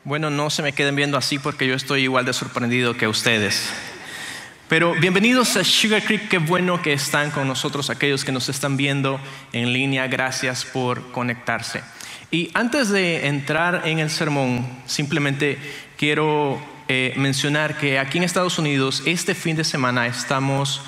Bueno, no se me queden viendo así porque yo estoy igual de sorprendido que ustedes. Pero bienvenidos a Sugar Creek, qué bueno que están con nosotros, aquellos que nos están viendo en línea, gracias por conectarse. Y antes de entrar en el sermón, simplemente quiero mencionar que aquí en Estados Unidos, este fin de semana estamos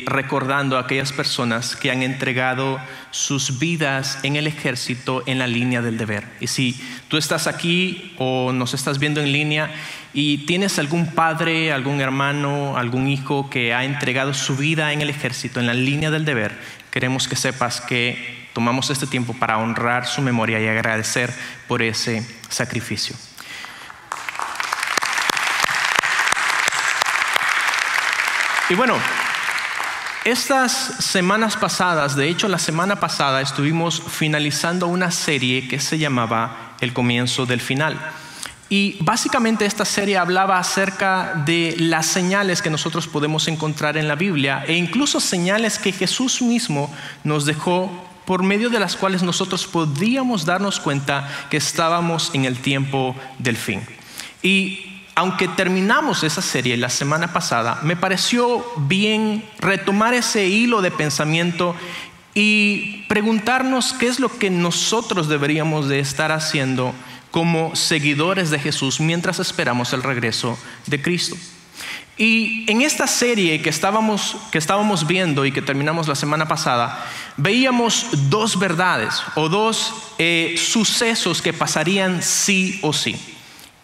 recordando a aquellas personas que han entregado sus vidas en el ejército en la línea del deber. Y si tú estás aquí o nos estás viendo en línea y tienes algún padre, algún hermano, algún hijo que ha entregado su vida en el ejército en la línea del deber, queremos que sepas que tomamos este tiempo para honrar su memoria y agradecer por ese sacrificio. Y bueno, estas semanas pasadas, de hecho la semana pasada estuvimos finalizando una serie que se llamaba El comienzo del final. Y básicamente esta serie hablaba acerca de las señales que nosotros podemos encontrar en la Biblia e incluso señales que Jesús mismo nos dejó por medio de las cuales nosotros podíamos darnos cuenta que estábamos en el tiempo del fin. Y aunque terminamos esa serie la semana pasada, me pareció bien retomar ese hilo de pensamiento y preguntarnos qué es lo que nosotros deberíamos de estar haciendo como seguidores de Jesús mientras esperamos el regreso de Cristo. Y en esta serie que estábamos viendo y que terminamos la semana pasada, veíamos dos verdades o dos sucesos que pasarían sí o sí.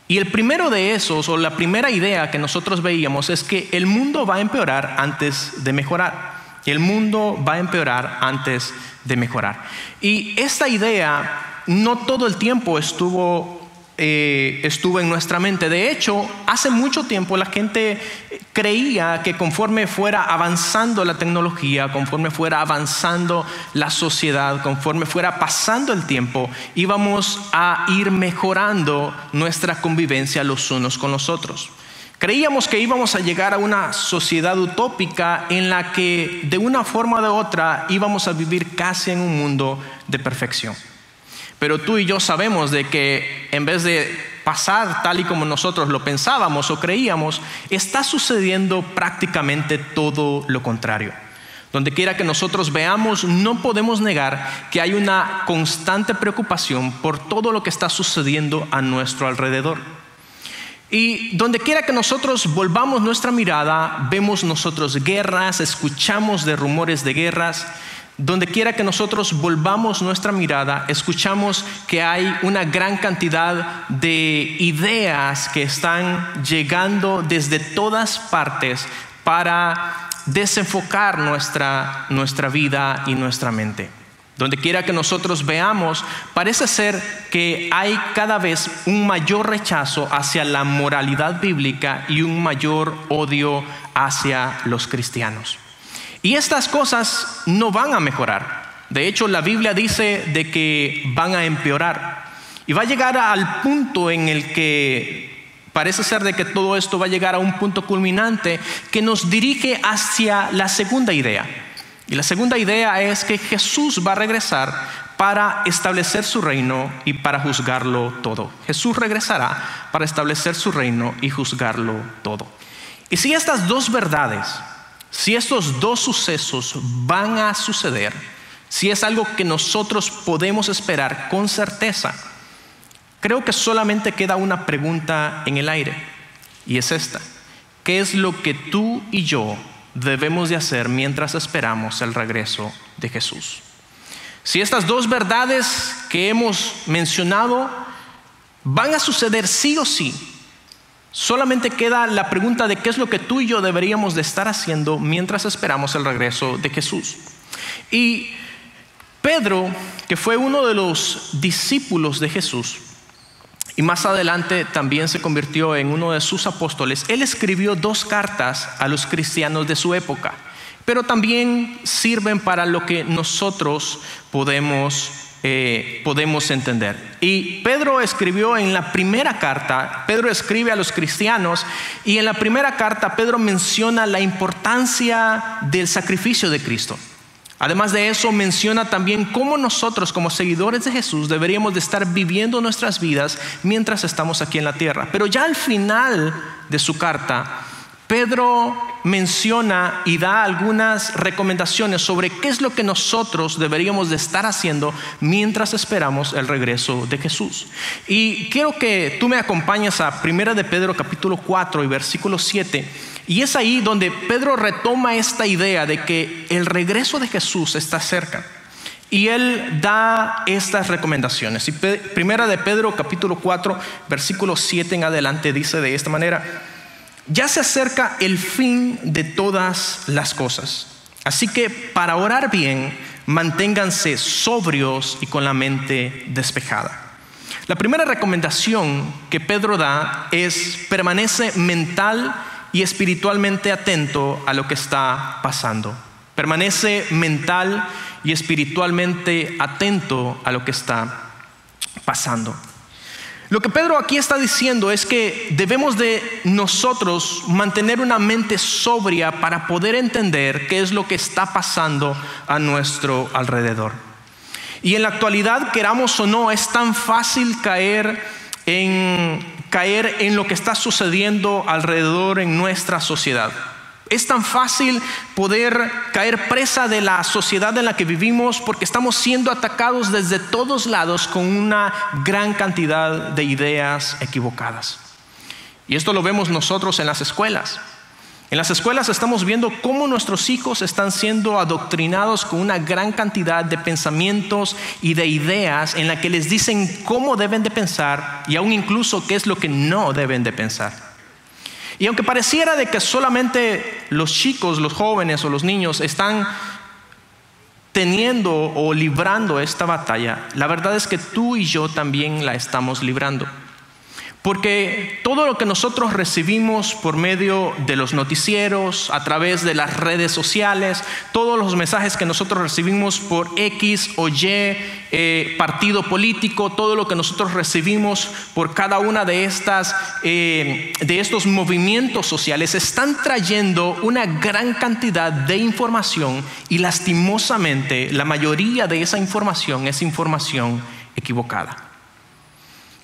Y el primero de esos, o la primera idea que nosotros veíamos, es que el mundo va a empeorar antes de mejorar. El mundo va a empeorar antes de mejorar. Y esta idea no todo el tiempo estuvo en nuestra mente. De hecho, hace mucho tiempo la gente creía que conforme fuera avanzando la tecnología, conforme fuera avanzando la sociedad, conforme fuera pasando el tiempo, íbamos a ir mejorando nuestra convivencia los unos con los otros. Creíamos que íbamos a llegar a una sociedad utópica en la que de una forma o de otra íbamos a vivir casi en un mundo de perfección. Pero tú y yo sabemos de que en vez de pasar tal y como nosotros lo pensábamos o creíamos, está sucediendo prácticamente todo lo contrario. Donde quiera que nosotros veamos, no podemos negar que hay una constante preocupación por todo lo que está sucediendo a nuestro alrededor. Y donde quiera que nosotros volvamos nuestra mirada, vemos nosotros guerras, escuchamos de rumores de guerras. Donde quiera que nosotros volvamos nuestra mirada, escuchamos que hay una gran cantidad de ideas que están llegando desde todas partes para desenfocar nuestra vida y nuestra mente. Donde quiera que nosotros veamos, parece ser que hay cada vez un mayor rechazo hacia la moralidad bíblica y un mayor odio hacia los cristianos. Y estas cosas no van a mejorar. De hecho, la Biblia dice de que van a empeorar. Y va a llegar al punto en el que parece ser de que todo esto va a llegar a un punto culminante que nos dirige hacia la segunda idea. Y la segunda idea es que Jesús va a regresar para establecer su reino y para juzgarlo todo. Jesús regresará para establecer su reino y juzgarlo todo. Y si estas dos verdades, si estos dos sucesos van a suceder, si es algo que nosotros podemos esperar con certeza, creo que solamente queda una pregunta en el aire, y es esta: ¿qué es lo que tú y yo debemos de hacer mientras esperamos el regreso de Jesús? Si estas dos verdades que hemos mencionado van a suceder sí o sí, solamente queda la pregunta de qué es lo que tú y yo deberíamos de estar haciendo mientras esperamos el regreso de Jesús. Y Pedro, que fue uno de los discípulos de Jesús y más adelante también se convirtió en uno de sus apóstoles, él escribió 2 cartas a los cristianos de su época, pero también sirven para lo que nosotros podemos entender. Y Pedro escribió en la primera carta, Pedro escribe a los cristianos, y en la primera carta Pedro menciona la importancia del sacrificio de Cristo. Además de eso, menciona también cómo nosotros como seguidores de Jesús deberíamos de estar viviendo nuestras vidas mientras estamos aquí en la tierra. Pero ya al final de su carta, Pedro menciona y da algunas recomendaciones sobre qué es lo que nosotros deberíamos de estar haciendo mientras esperamos el regreso de Jesús. Y quiero que tú me acompañes a 1 de Pedro capítulo 4 y versículo 7. Y es ahí donde Pedro retoma esta idea de que el regreso de Jesús está cerca. Y él da estas recomendaciones. Y 1 de Pedro capítulo 4 versículo 7 en adelante dice de esta manera: ya se acerca el fin de todas las cosas. Así que para orar bien, manténganse sobrios y con la mente despejada. La primera recomendación que Pedro da es: permanece mental y espiritualmente atento a lo que está pasando. Permanece mental y espiritualmente atento a lo que está pasando. Lo que Pedro aquí está diciendo es que debemos de nosotros mantener una mente sobria para poder entender qué es lo que está pasando a nuestro alrededor. Y en la actualidad, queramos o no, es tan fácil caer en lo que está sucediendo alrededor en nuestra sociedad. Es tan fácil poder caer presa de la sociedad en la que vivimos porque estamos siendo atacados desde todos lados con una gran cantidad de ideas equivocadas. Y esto lo vemos nosotros en las escuelas. En las escuelas estamos viendo cómo nuestros hijos están siendo adoctrinados con una gran cantidad de pensamientos y de ideas en la que les dicen cómo deben de pensar y aún incluso qué es lo que no deben de pensar. Y aunque pareciera de que solamente los chicos, los jóvenes o los niños están teniendo o librando esta batalla, la verdad es que tú y yo también la estamos librando. Porque todo lo que nosotros recibimos por medio de los noticieros, a través de las redes sociales, todos los mensajes que nosotros recibimos por X o Y partido político, todo lo que nosotros recibimos por cada una de estos movimientos sociales, están trayendo una gran cantidad de información y lastimosamente la mayoría de esa información es información equivocada.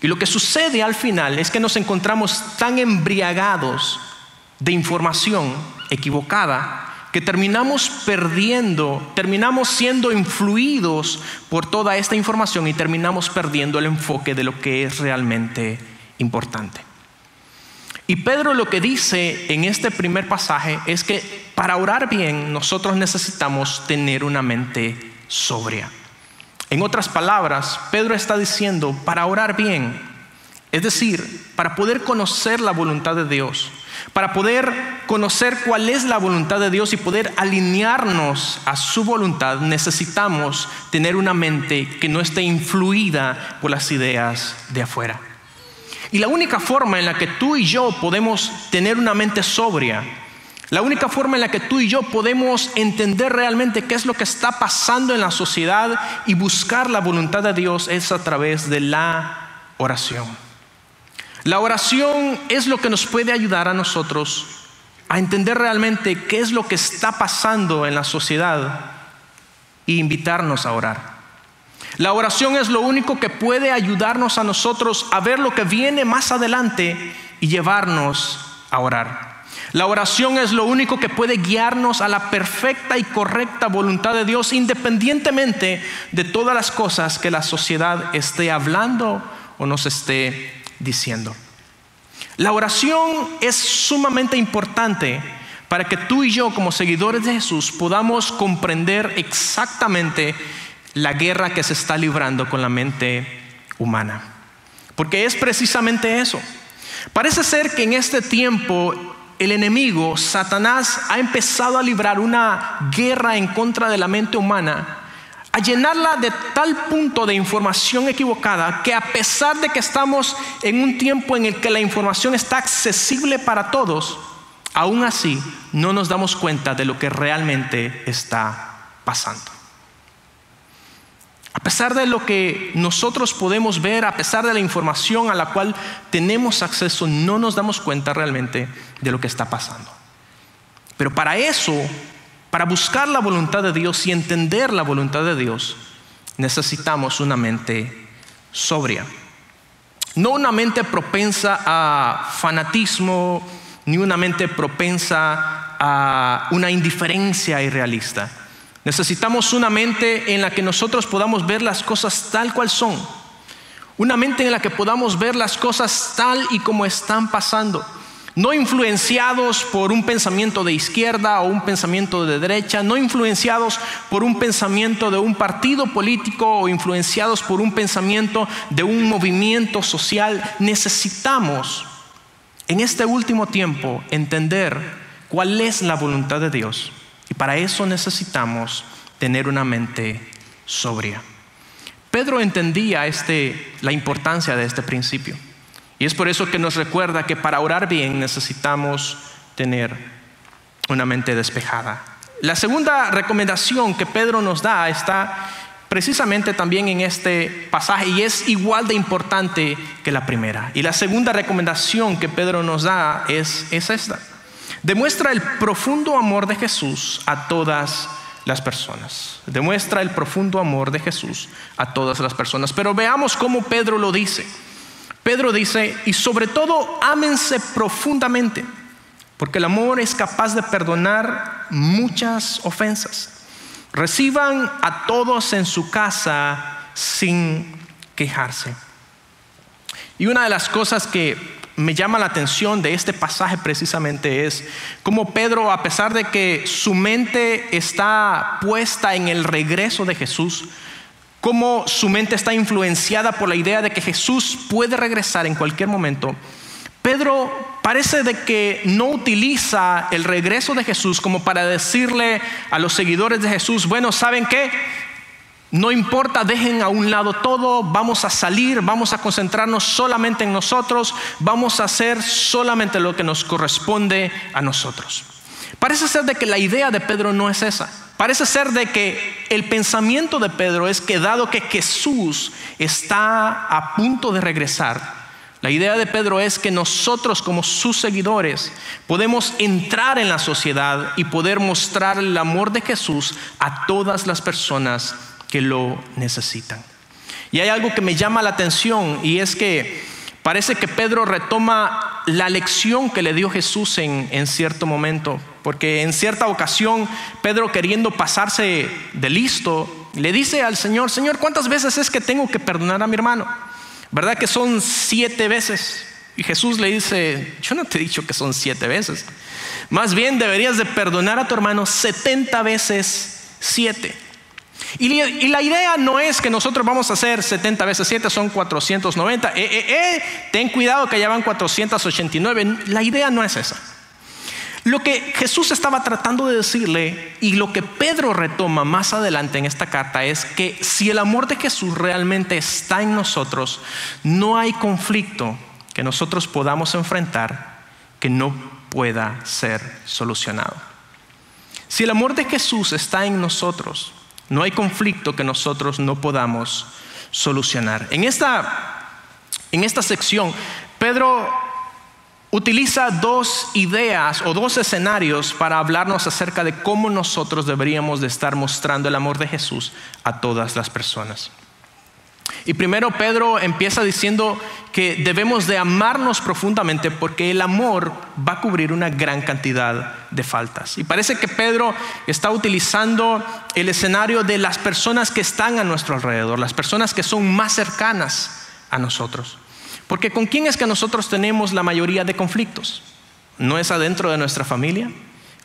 Y lo que sucede al final es que nos encontramos tan embriagados de información equivocada que terminamos siendo influidos por toda esta información y terminamos perdiendo el enfoque de lo que es realmente importante. Y Pedro lo que dice en este primer pasaje es que para orar bien nosotros necesitamos tener una mente sobria. En otras palabras, Pedro está diciendo para orar bien, es decir, para poder conocer la voluntad de Dios, para poder conocer cuál es la voluntad de Dios y poder alinearnos a su voluntad, necesitamos tener una mente que no esté influida por las ideas de afuera. Y la única forma en la que tú y yo podemos tener una mente sobria, la única forma en la que tú y yo podemos entender realmente qué es lo que está pasando en la sociedad y buscar la voluntad de Dios es a través de la oración. La oración es lo que nos puede ayudar a nosotros a entender realmente qué es lo que está pasando en la sociedad e invitarnos a orar. La oración es lo único que puede ayudarnos a nosotros a ver lo que viene más adelante y llevarnos a orar. La oración es lo único que puede guiarnos a la perfecta y correcta voluntad de Dios, independientemente de todas las cosas que la sociedad esté hablando o nos esté diciendo. La oración es sumamente importante para que tú y yo, como seguidores de Jesús, podamos comprender exactamente la guerra que se está librando con la mente humana. Porque es precisamente eso. Parece ser que en este tiempo el enemigo, Satanás, ha empezado a librar una guerra en contra de la mente humana, a llenarla de tal punto de información equivocada que a pesar de que estamos en un tiempo en el que la información está accesible para todos, aún así no nos damos cuenta de lo que realmente está pasando. A pesar de lo que nosotros podemos ver, a pesar de la información a la cual tenemos acceso, no nos damos cuenta realmente de lo que está pasando. Pero para eso Para buscar la voluntad de Dios y entender la voluntad de Dios, necesitamos una mente sobria. No una mente propensa a fanatismo, ni una mente propensa a una indiferencia irrealista. Necesitamos una mente en la que nosotros podamos ver las cosas tal cual son. Una mente en la que podamos ver las cosas tal y como están pasando. No influenciados por un pensamiento de izquierda o un pensamiento de derecha, no influenciados por un pensamiento de un partido político o influenciados por un pensamiento de un movimiento social. Necesitamos en este último tiempo entender cuál es la voluntad de Dios, y para eso necesitamos tener una mente sobria. Pedro entendía la importancia de este principio. Y es por eso que nos recuerda que para orar bien necesitamos tener una mente despejada. La segunda recomendación que Pedro nos da está precisamente también en este pasaje y es igual de importante que la primera. Y la segunda recomendación que Pedro nos da es esta. Demuestra el profundo amor de Jesús a todas las personas. Demuestra el profundo amor de Jesús a todas las personas. Pero veamos cómo Pedro lo dice. Pedro dice, y sobre todo, ámense profundamente, porque el amor es capaz de perdonar muchas ofensas. Reciban a todos en su casa sin quejarse. Y una de las cosas que me llama la atención de este pasaje precisamente es cómo Pedro, a pesar de que su mente está puesta en el regreso de Jesús, cómo su mente está influenciada por la idea de que Jesús puede regresar en cualquier momento, Pedro parece de que no utiliza el regreso de Jesús como para decirle a los seguidores de Jesús, bueno, ¿saben qué? No importa, dejen a un lado todo, vamos a salir, vamos a concentrarnos solamente en nosotros, vamos a hacer solamente lo que nos corresponde a nosotros. Parece ser de que la idea de Pedro no es esa. Parece ser de que el pensamiento de Pedro es que dado que Jesús está a punto de regresar, la idea de Pedro es que nosotros como sus seguidores podemos entrar en la sociedad y poder mostrar el amor de Jesús a todas las personas que lo necesitan. Y hay algo que me llama la atención y es que parece que Pedro retoma la lección que le dio Jesús en cierto momento. Porque en cierta ocasión Pedro, queriendo pasarse de listo, le dice al Señor, Señor, ¿cuántas veces es que tengo que perdonar a mi hermano? ¿Verdad que son 7 veces? Y Jesús le dice, yo no te he dicho que son 7 veces. Más bien deberías de perdonar a tu hermano 70 veces 7. Y la idea no es que nosotros vamos a hacer 70 veces 7, son 490. Ten cuidado que ya van 489. La idea no es esa. Lo que Jesús estaba tratando de decirle y lo que Pedro retoma más adelante en esta carta es que si el amor de Jesús realmente está en nosotros, no hay conflicto que nosotros podamos enfrentar que no pueda ser solucionado. Si el amor de Jesús está en nosotros, no hay conflicto que nosotros no podamos solucionar. En esta sección, Pedro utiliza 2 ideas o 2 escenarios para hablarnos acerca de cómo nosotros deberíamos de estar mostrando el amor de Jesús a todas las personas. Y primero Pedro empieza diciendo que debemos de amarnos profundamente porque el amor va a cubrir una gran cantidad de faltas. Y parece que Pedro está utilizando el escenario de las personas que están a nuestro alrededor, las personas que son más cercanas a nosotros. Porque ¿con quién es que nosotros tenemos la mayoría de conflictos? ¿No es adentro de nuestra familia?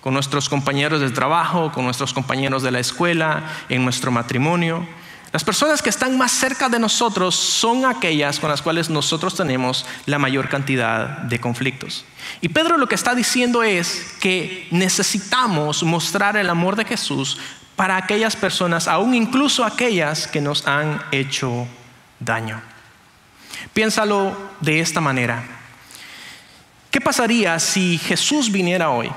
¿Con nuestros compañeros de trabajo? ¿Con nuestros compañeros de la escuela? ¿En nuestro matrimonio? Las personas que están más cerca de nosotros son aquellas con las cuales nosotros tenemos la mayor cantidad de conflictos. Y Pedro lo que está diciendo es que necesitamos mostrar el amor de Jesús para aquellas personas, aún incluso aquellas que nos han hecho daño. Piénsalo de esta manera. ¿Qué pasaría si Jesús viniera hoy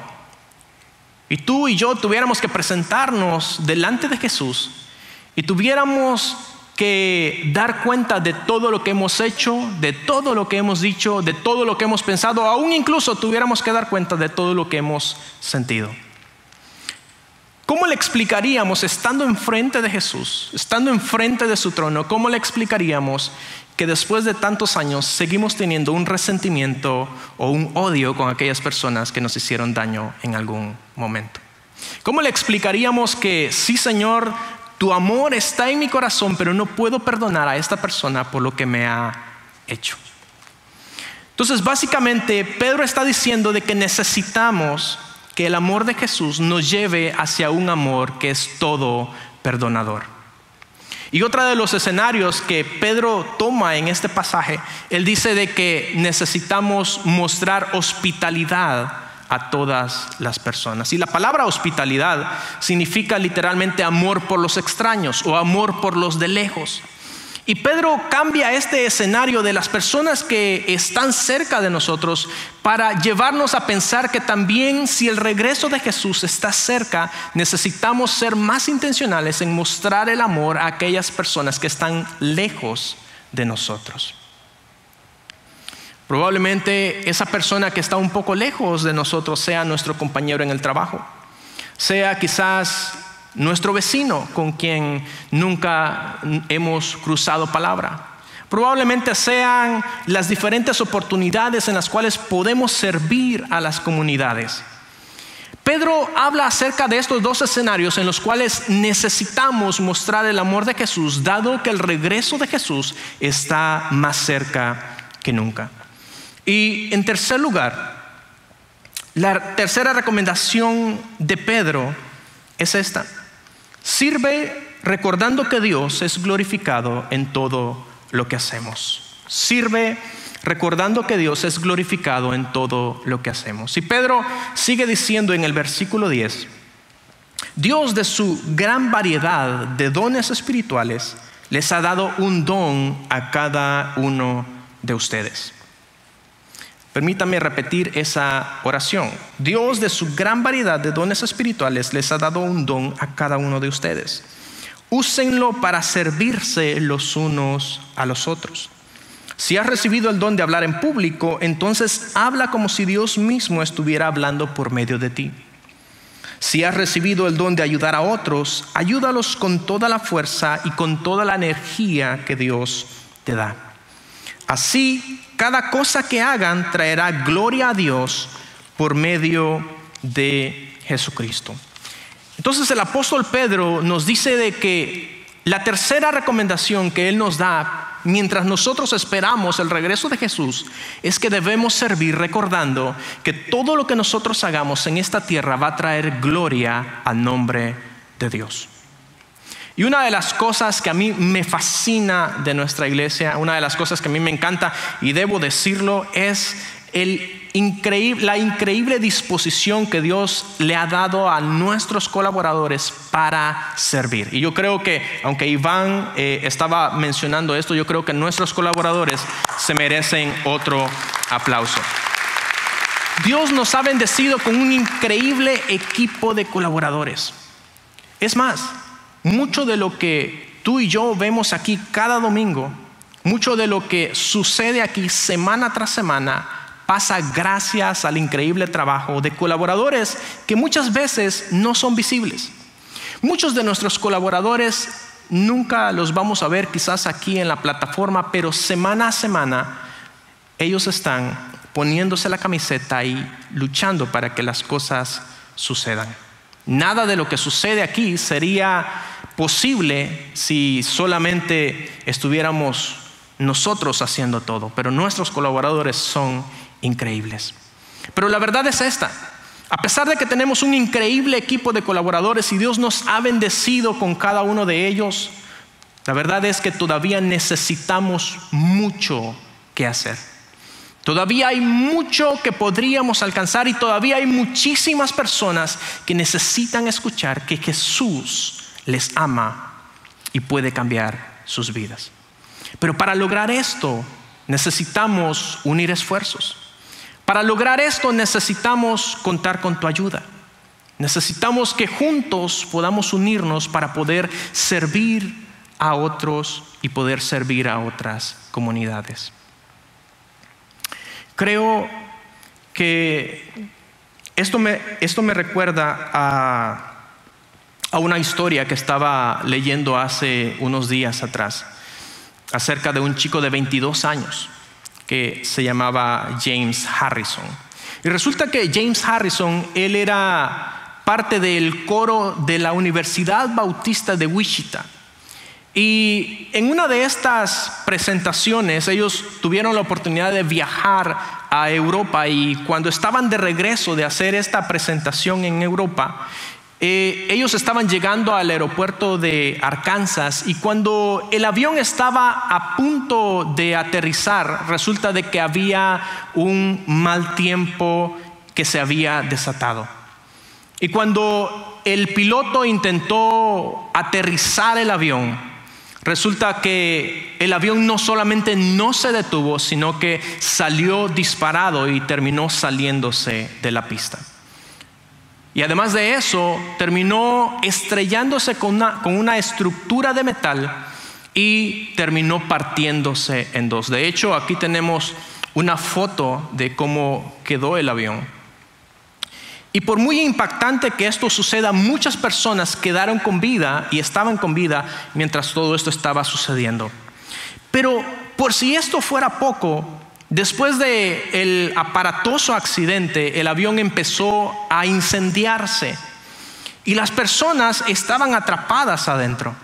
y tú y yo tuviéramos que presentarnos delante de Jesús y tuviéramos que dar cuenta de todo lo que hemos hecho, de todo lo que hemos dicho, de todo lo que hemos pensado, aún incluso tuviéramos que dar cuenta de todo lo que hemos sentido? ¿Cómo le explicaríamos, estando enfrente de Jesús, estando enfrente de su trono, cómo le explicaríamos que después de tantos años seguimos teniendo un resentimiento o un odio con aquellas personas que nos hicieron daño en algún momento? ¿Cómo le explicaríamos que sí, Señor, tu amor está en mi corazón, pero no puedo perdonar a esta persona por lo que me ha hecho? Entonces, básicamente, Pedro está diciendo de que necesitamos que el amor de Jesús nos lleve hacia un amor que es todo perdonador. Y otro de los escenarios que Pedro toma en este pasaje, él dice de que necesitamos mostrar hospitalidad a todas las personas. Y la palabra hospitalidad significa literalmente amor por los extraños o amor por los de lejos. Y Pedro cambia este escenario de las personas que están cerca de nosotros para llevarnos a pensar que también, si el regreso de Jesús está cerca, necesitamos ser más intencionales en mostrar el amor a aquellas personas que están lejos de nosotros. Probablemente esa persona que está un poco lejos de nosotros sea nuestro compañero en el trabajo, sea quizás nuestro vecino con quien nunca hemos cruzado palabra. Probablemente sean las diferentes oportunidades en las cuales podemos servir a las comunidades. Pedro habla acerca de estos dos escenarios en los cuales necesitamos mostrar el amor de Jesús, dado que el regreso de Jesús está más cerca que nunca. Y en tercer lugar, la tercera recomendación de Pedro es esta: sirve recordando que Dios es glorificado en todo lo que hacemos. Sirve recordando que Dios es glorificado en todo lo que hacemos. Y Pedro sigue diciendo en el versículo 10: Dios, de su gran variedad de dones espirituales, les ha dado un don a cada uno de ustedes. Permítame repetir esa oración. Dios, de su gran variedad de dones espirituales, les ha dado un don a cada uno de ustedes. Úsenlo para servirse los unos a los otros. Si has recibido el don de hablar en público, entonces habla como si Dios mismo estuviera hablando por medio de ti. Si has recibido el don de ayudar a otros, ayúdalos con toda la fuerza y con toda la energía que Dios te da. Así, cada cosa que hagan traerá gloria a Dios por medio de Jesucristo. Entonces el apóstol Pedro nos dice de que la tercera recomendación que él nos da mientras nosotros esperamos el regreso de Jesús es que debemos servir recordando que todo lo que nosotros hagamos en esta tierra va a traer gloria al nombre de Dios. Y una de las cosas que a mí me fascina de nuestra iglesia, una de las cosas que a mí me encanta, y debo decirlo, es la increíble disposición que Dios le ha dado a nuestros colaboradores para servir. Y yo creo que, aunque Iván estaba mencionando esto, yo creo que nuestros colaboradores se merecen otro aplauso. Dios nos ha bendecido con un increíble equipo de colaboradores. Es más, mucho de lo que tú y yo vemos aquí cada domingo, mucho de lo que sucede aquí semana tras semana, pasa gracias al increíble trabajo de colaboradores que muchas veces no son visibles. Muchos de nuestros colaboradores nunca los vamos a ver quizás aquí en la plataforma, pero semana a semana ellos están poniéndose la camiseta y luchando para que las cosas sucedan. Nada de lo que sucede aquí sería posible si solamente estuviéramos nosotros haciendo todo, pero nuestros colaboradores son increíbles. Pero la verdad es esta: a pesar de que tenemos un increíble equipo de colaboradores y Dios nos ha bendecido con cada uno de ellos, la verdad es que todavía necesitamos mucho que hacer. Todavía hay mucho que podríamos alcanzar y todavía hay muchísimas personas que necesitan escuchar que Jesús les ama y puede cambiar sus vidas. Pero para lograr esto necesitamos unir esfuerzos. Para lograr esto necesitamos contar con tu ayuda. Necesitamos que juntos podamos unirnos para poder servir a otros y poder servir a otras comunidades. Creo que esto me recuerda a una historia que estaba leyendo hace unos días atrás acerca de un chico de 22 años que se llamaba James Harrison. Y resulta que James Harrison, él era parte del coro de la Universidad Bautista de Wichita. Y en una de estas presentaciones ellos tuvieron la oportunidad de viajar a Europa, y cuando estaban de regreso de hacer esta presentación en Europa, ellos estaban llegando al aeropuerto de Arkansas, y cuando el avión estaba a punto de aterrizar, resulta de que había un mal tiempo que se había desatado. Y cuando el piloto intentó aterrizar el avión, resulta que el avión no solamente no se detuvo, sino que salió disparado y terminó saliéndose de la pista. Y además de eso, terminó estrellándose con una estructura de metal y terminó partiéndose en dos. De hecho, aquí tenemos una foto de cómo quedó el avión. Y por muy impactante que esto suceda, muchas personas quedaron con vida y estaban con vida mientras todo esto estaba sucediendo. Pero por si esto fuera poco, después del aparatoso accidente, el avión empezó a incendiarse y las personas estaban atrapadas adentro.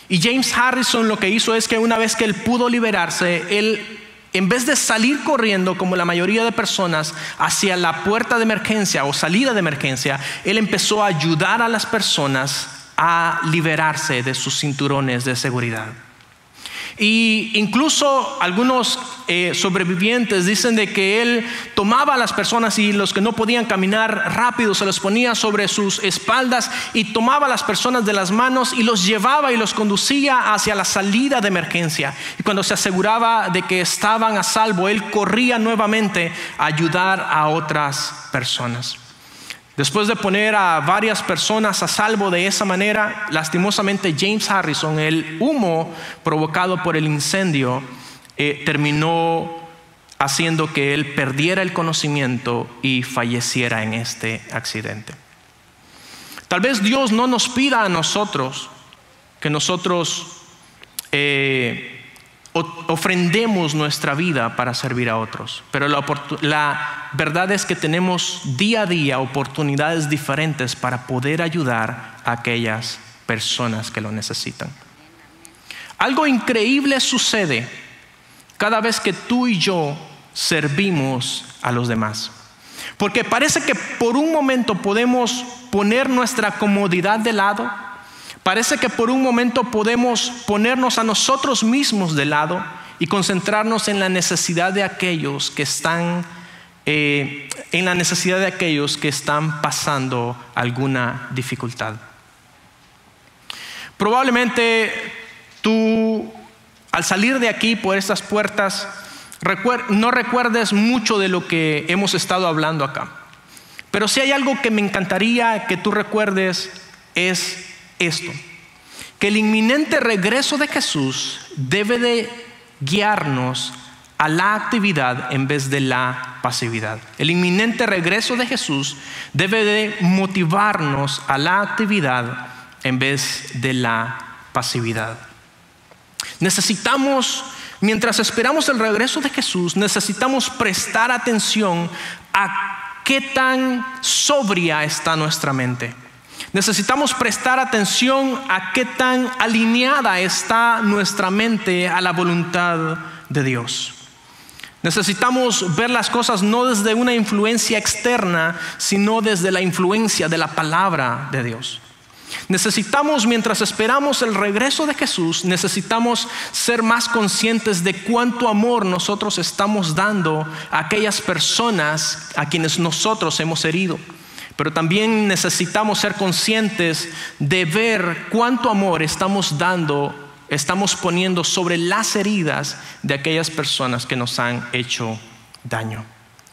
Y James Harrison lo que hizo es que una vez que él pudo liberarse, él, en vez de salir corriendo como la mayoría de personas hacia la puerta de emergencia o salida de emergencia, él empezó a ayudar a las personas a liberarse de sus cinturones de seguridad. Y incluso algunos sobrevivientes dicen de que él tomaba a las personas y los que no podían caminar rápido se los ponía sobre sus espaldas y tomaba a las personas de las manos y los llevaba y los conducía hacia la salida de emergencia. Y cuando se aseguraba de que estaban a salvo, él corría nuevamente a ayudar a otras personas. Después de poner a varias personas a salvo de esa manera, lastimosamente James Harrison, el humo provocado por el incendio, terminó haciendo que él perdiera el conocimiento y falleciera en este accidente. Tal vez Dios no nos pida a nosotros que nosotros ofrendemos nuestra vida para servir a otros, pero la verdad es que tenemos día a día oportunidades diferentes para poder ayudar a aquellas personas que lo necesitan. Algo increíble sucede cada vez que tú y yo servimos a los demás, porque parece que por un momento podemos poner nuestra comodidad de lado. Parece que por un momento podemos ponernos a nosotros mismos de lado y concentrarnos en la necesidad de aquellos que están pasando alguna dificultad. Probablemente tú, al salir de aquí por estas puertas, no recuerdes mucho de lo que hemos estado hablando acá. Pero si hay algo que me encantaría que tú recuerdes es esto: que el inminente regreso de Jesús debe de guiarnos a la actividad en vez de la pasividad. El inminente regreso de Jesús debe de motivarnos a la actividad en vez de la pasividad. Mientras esperamos el regreso de Jesús, necesitamos prestar atención a qué tan sobria está nuestra mente. Necesitamos prestar atención a qué tan alineada está nuestra mente a la voluntad de Dios. Necesitamos ver las cosas no desde una influencia externa, sino desde la influencia de la palabra de Dios. Necesitamos, mientras esperamos el regreso de Jesús, necesitamos ser más conscientes de cuánto amor nosotros estamos dando a aquellas personas a quienes nosotros hemos herido. Pero también necesitamos ser conscientes de ver cuánto amor estamos poniendo sobre las heridas de aquellas personas que nos han hecho daño.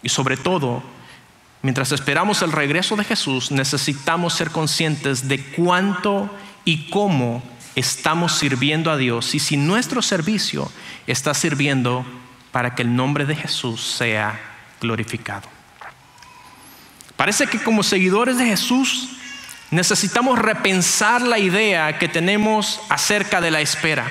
Y sobre todo, mientras esperamos el regreso de Jesús, necesitamos ser conscientes de cuánto y cómo estamos sirviendo a Dios, y si nuestro servicio está sirviendo para que el nombre de Jesús sea glorificado. Parece que como seguidores de Jesús necesitamos repensar la idea que tenemos acerca de la espera.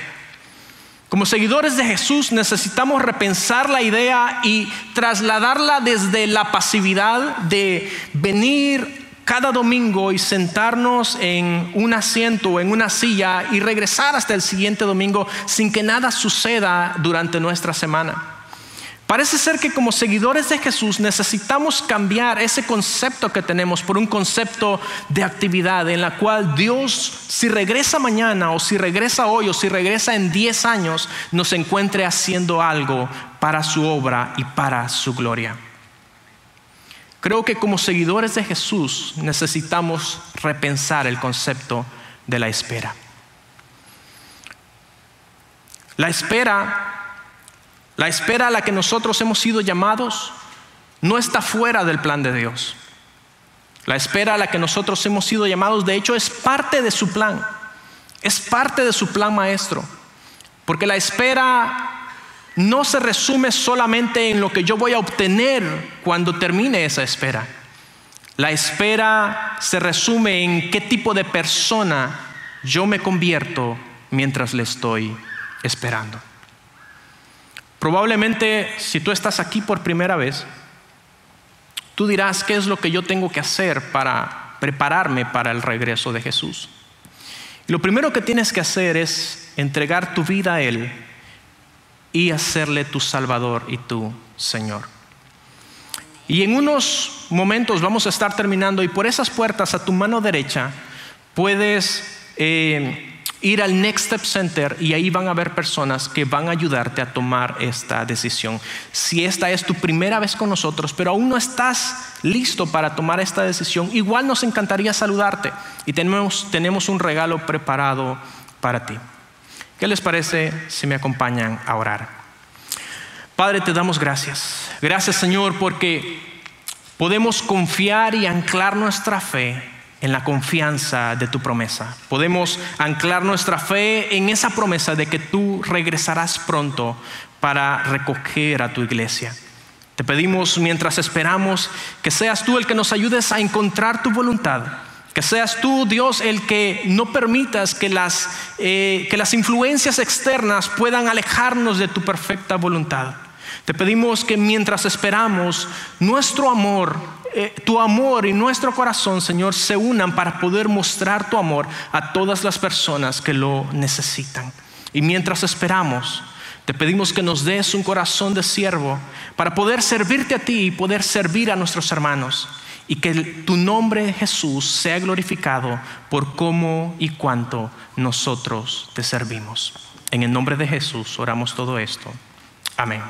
Como seguidores de Jesús necesitamos repensar la idea y trasladarla desde la pasividad de venir cada domingo y sentarnos en un asiento o en una silla y regresar hasta el siguiente domingo sin que nada suceda durante nuestra semana. Parece ser que como seguidores de Jesús necesitamos cambiar ese concepto que tenemos por un concepto de actividad en la cual Dios, si regresa mañana o si regresa hoy o si regresa en 10 años, nos encuentre haciendo algo para su obra y para su gloria. Creo que como seguidores de Jesús necesitamos repensar el concepto de la espera. La espera a la que nosotros hemos sido llamados no está fuera del plan de Dios. La espera a la que nosotros hemos sido llamados, de hecho, es parte de su plan. Es parte de su plan maestro. Porque la espera no se resume solamente en lo que yo voy a obtener cuando termine esa espera. La espera se resume en qué tipo de persona yo me convierto mientras le estoy esperando. Probablemente si tú estás aquí por primera vez, tú dirás, ¿qué es lo que yo tengo que hacer para prepararme para el regreso de Jesús? Y lo primero que tienes que hacer es entregar tu vida a Él y hacerle tu Salvador y tu Señor. Y en unos momentos vamos a estar terminando y por esas puertas a tu mano derecha puedes ir al Next Step Center y ahí van a haber personas que van a ayudarte a tomar esta decisión. Si esta es tu primera vez con nosotros, pero aún no estás listo para tomar esta decisión, igual nos encantaría saludarte y tenemos un regalo preparado para ti. ¿Qué les parece si me acompañan a orar? Padre, te damos gracias. Gracias, Señor, porque podemos confiar y anclar nuestra fe en la confianza de tu promesa. Podemos anclar nuestra fe en esa promesa de que tú regresarás pronto para recoger a tu iglesia. Te pedimos, mientras esperamos, que seas tú el que nos ayudes a encontrar tu voluntad. Que seas tú, Dios, el que no permitas que las influencias externas puedan alejarnos de tu perfecta voluntad. Te pedimos que mientras esperamos, nuestro amor, tu amor y nuestro corazón, Señor, se unan para poder mostrar tu amor a todas las personas que lo necesitan. Y mientras esperamos, te pedimos que nos des un corazón de siervo para poder servirte a ti y poder servir a nuestros hermanos. Y que tu nombre, Jesús, sea glorificado por cómo y cuánto nosotros te servimos. En el nombre de Jesús oramos todo esto. Amén.